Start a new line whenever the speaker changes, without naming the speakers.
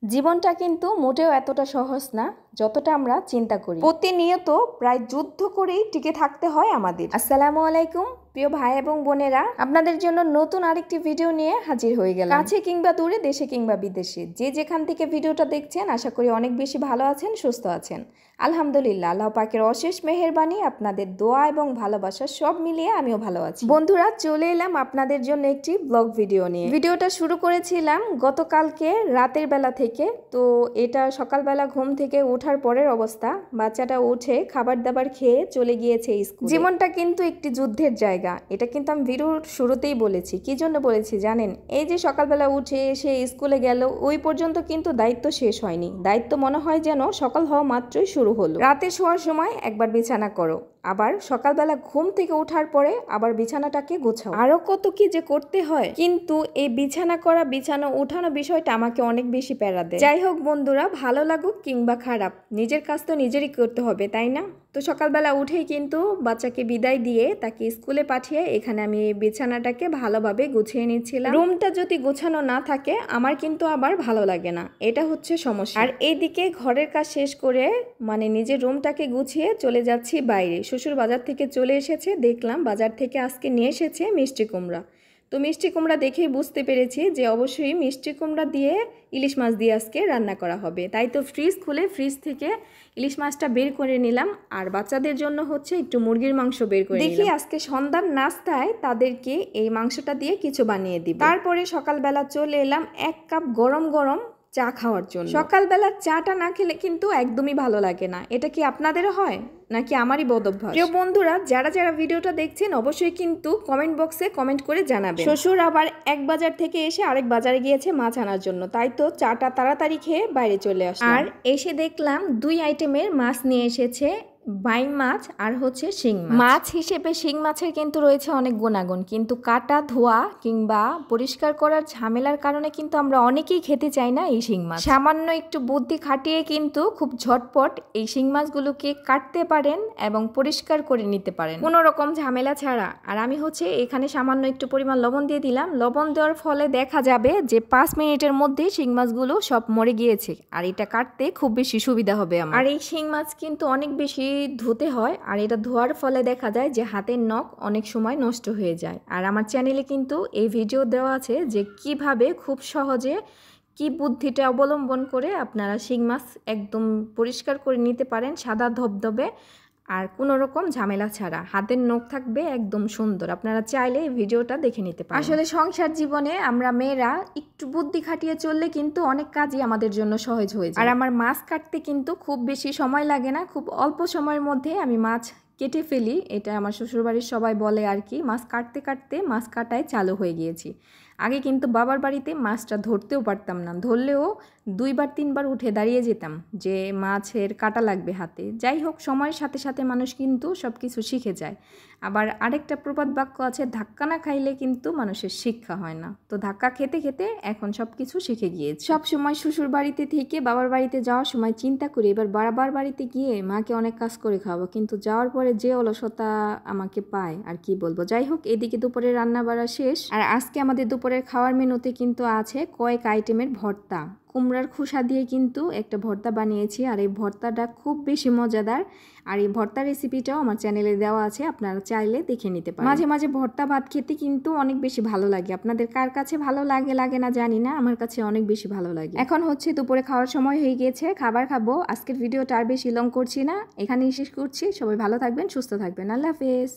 জীবনটা কিন্তু মোটেও এতটা সহজ না যতটা আমরা চিন্তা করি। প্রতিনিয়ত প্রায় যুদ্ধ করেই টিকে থাকতে হয় আমাদের। আসসালামু আলাইকুম প্রিয় ভাই এবং বোনেরা, আপনাদের জন্য নতুন আরেকটি ভিডিও নিয়ে হাজির হয়ে গেলাম। কাছে কিংবা দূরে, দেশে কিংবা বিদেশে, যে যেখান থেকে ভিডিওটা দেখছেন আশা করি অনেক বেশি ভালো আছেন, সুস্থ আছেন। আলহামদুলিল্লাহ, আল্লাহ পাকের অশেষ মেহেরবানি, আপনাদের দোয়া এবং ভালোবাসা সব মিলিয়ে আমিও ভালো আছি। বন্ধুরা, চলে এলাম আপনাদের জন্য একটি ব্লগ ভিডিও নিয়ে। ভিডিওটা শুরু করেছিলাম গতকালকে রাতের বেলা থেকে। তো এটা সকালবেলা ঘুম থেকে ওঠার পরের অবস্থা। বাচ্চাটা উঠে খাবার দাবার খেয়ে চলে গিয়েছে স্কুল। জীবনটা কিন্তু একটি যুদ্ধের জায়গা, এটা কিন্তু আমি ভিডিওর শুরুতেই বলেছি। কি জন্য বলেছি জানেন? এই যে সকালবেলা উঠে এসে স্কুলে গেল, ওই পর্যন্ত কিন্তু দায়িত্ব শেষ হয়নি। দায়িত্ব মনে হয় যেন সকাল হওয়া মাত্রই শুরু হলো। রাতে শোয়ার সময় একবার বিছানা করো, আবার সকালবেলা ঘুম থেকে ওঠার পরে আবার বিছানাটাকে গোছাও, আরো কত কি যে করতে হয়। কিন্তু এই বিছানা করা, বিছানা উঠানো বিষয়টা আমাকে অনেক বেশি প্যারা দেয়। যাই হোক বন্ধুরা, ভালো লাগুক কিংবা খারাপ, নিজের কাজ তো নিজেরই করতে হবে, তাই না? তো সকালবেলা উঠেই কিন্তু বাচ্চাকে বিদায় দিয়ে তাকে স্কুলে পাঠিয়ে এখানে আমি এই বিছানাটাকে ভালোভাবে গুছিয়ে নিচ্ছিলাম। রুমটা যদি গোছানো না থাকে আমার কিন্তু আবার ভালো লাগে না, এটা হচ্ছে সমস্যা। আর এইদিকে ঘরের কাজ শেষ করে মানে নিজের রুমটাকে গুছিয়ে চলে যাচ্ছি বাইরে। শ্বশুর বাজার থেকে চলে এসেছে, দেখলাম বাজার থেকে আজকে নিয়ে এসেছে মিষ্টি কুমড়া। তো মিষ্টি কুমড়া দেখেই বুঝতে পেরেছি যে অবশ্যই মিষ্টি কুমড়া দিয়ে ইলিশ মাছ দিয়ে আজকে রান্না করা হবে। তাই তো ফ্রিজ খুলে ফ্রিজ থেকে ইলিশ মাছটা বের করে নিলাম, আর বাচ্চাদের জন্য হচ্ছে একটু মুরগির মাংস বের করে দেখি আজকে সন্ধ্যার নাস্তায় তাদেরকে এই মাংসটা দিয়ে কিছু বানিয়ে দিব। তারপরে সকালবেলা চলে এলাম 1 কাপ গরম গরম চা খাওয়ার জন্য। সকালবেলা চাটা না খেলে কিন্তু একদমই ভালো লাগে না। এটা কি আপনাদেরও হয় নাকি আমারই বদ অভ্যাস? প্রিয় বন্ধুরা, যারা যারা ভিডিওটা দেখছেন অবশ্যই কিন্তু কমেন্ট বক্সে কমেন্ট করে জানাবেন। শ্বশুর আবার এক বাজার থেকে এসে আরেক বাজারে গিয়েছে মাছ আনার জন্য, তাই তো চাটা তাড়াতাড়ি খেয়ে বাইরে চলে আসলাম। আর এসে দেখলাম 2 আইটেমের মাছ নিয়ে এসেছে, বাইং মাছ আর হচ্ছে শিং মাছ। মাছ হিসেবে শিং মাছের কিন্তু রয়েছে অনেক গুণাগুণ, কিন্তু কাটা ধোয়া কিংবা পরিষ্কার করার ঝামেলার কারণে কিন্তু আমরা অনেকেই খেতে চাই না এই শিং মাছ। সামান্য একটু বুদ্ধি খাটিয়ে কিন্তু খুব ঝটপট এই শিং মাছগুলোকে কাটতে পারেন এবং পরিষ্কার করে নিতে পারেন কোনো রকম ঝামেলা ছাড়া। আর আমি হচ্ছে এখানে সামান্য একটু পরিমাণ লবণ দিয়ে দিলাম। লবণ দেওয়ার ফলে দেখা যাবে যে 5 মিনিটের মধ্যে শিং মাছগুলো সব মরে গিয়েছে, আর এটা কাটতে খুব বেশি সুবিধা হবে আমার। আর এই শিং মাছ কিন্তু অনেক বেশি ধুতে হয়, আর এটা ধোয়ার ফলে দেখা যায় যে হাতের নখ অনেক সময় নষ্ট হয়ে যায়। আর আমার চ্যানেলে কিন্তু এই ভিডিও দেওয়া আছে যে কিভাবে খুব সহজে কি বুদ্ধিটা অবলম্বন করে আপনারা শিং মাছ একদম পরিষ্কার করে নিতে পারেন সাদা ধবধবে, আর কোনো রকম ঝামেলা ছাড়া। হাতের নখ থাকবে একদম সুন্দর। আপনারা চাইলে এই ভিডিওটা দেখে নিতে পারেন। আসলে সংসার জীবনে আমরা মেয়েরা একটু বুদ্ধি খাটিয়ে চললে কিন্তু অনেক কাজই আমাদের জন্য সহজ হয়ে যায়। আর আমার মাছ কাটতে কিন্তু খুব বেশি সময় লাগে না, খুব অল্প সময়ের মধ্যে আমি মাছ কেটে ফেলি। এটা আমার শ্বশুরবাড়ির সবাই বলে আর কি, মাছ কাটতে কাটতে মাছ কাটায় চালু হয়ে গিয়েছি। আগে কিন্তু বাবার বাড়িতে মাছটা ধরতেও পারতাম না, ধরলেও 2বার 3বার উঠে দাঁড়িয়ে যেতাম যে মাছের কাটা লাগবে হাতে। যাই হোক, সময়ের সাথে সাথে মানুষ কিন্তু সব কিছু শিখে যায়। আবার আরেকটা প্রবাদ বাক্য আছে, ধাক্কা না খাইলে কিন্তু মানুষের শিক্ষা হয় না। তো ধাক্কা খেতে খেতে এখন সব কিছু শিখে গিয়েছে। সব সময় শ্বশুর বাড়িতে থেকে বাবার বাড়িতে যাওয়ার সময় চিন্তা করি এবার বাবার বাড়িতে গিয়ে মাকে অনেক কাজ করে খাওয়াবো, কিন্তু যাওয়ার পরে যে অলসতা আমাকে পায় আর কি বলবো। যাই হোক, এদিকে দুপুরে রান্না বাড়া শেষ, আর আজকে আমাদের দুপুরের খাওয়ার মেনুতে কিন্তু আছে কয়েক আইটেমের ভর্তা। কুমড়ার খোসা দিয়ে কিন্তু একটা ভর্তা বানিয়েছি, আর এই ভর্তাটা খুব বেশি মজাদার। আর এই ভর্তার রেসিপিটাও আমার চ্যানেলে দেওয়া আছে, আপনারা চাইলে দেখে নিতে পারেন। মাঝে মাঝে ভর্তা ভাত খেতে কিন্তু অনেক বেশি ভালো লাগে। আপনাদের কার কাছে ভালো লাগে না জানি না, আমার কাছে অনেক বেশি ভালো লাগে। এখন হচ্ছে দুপুরে খাওয়ার সময় হয়ে গিয়েছে, খাবার খাবো। আজকের ভিডিওটা আর বেশি লং করছি না, এখানেই শেষ করছি। সবাই ভালো থাকবেন, সুস্থ থাকবেন, আল্লাহ হাফেজ।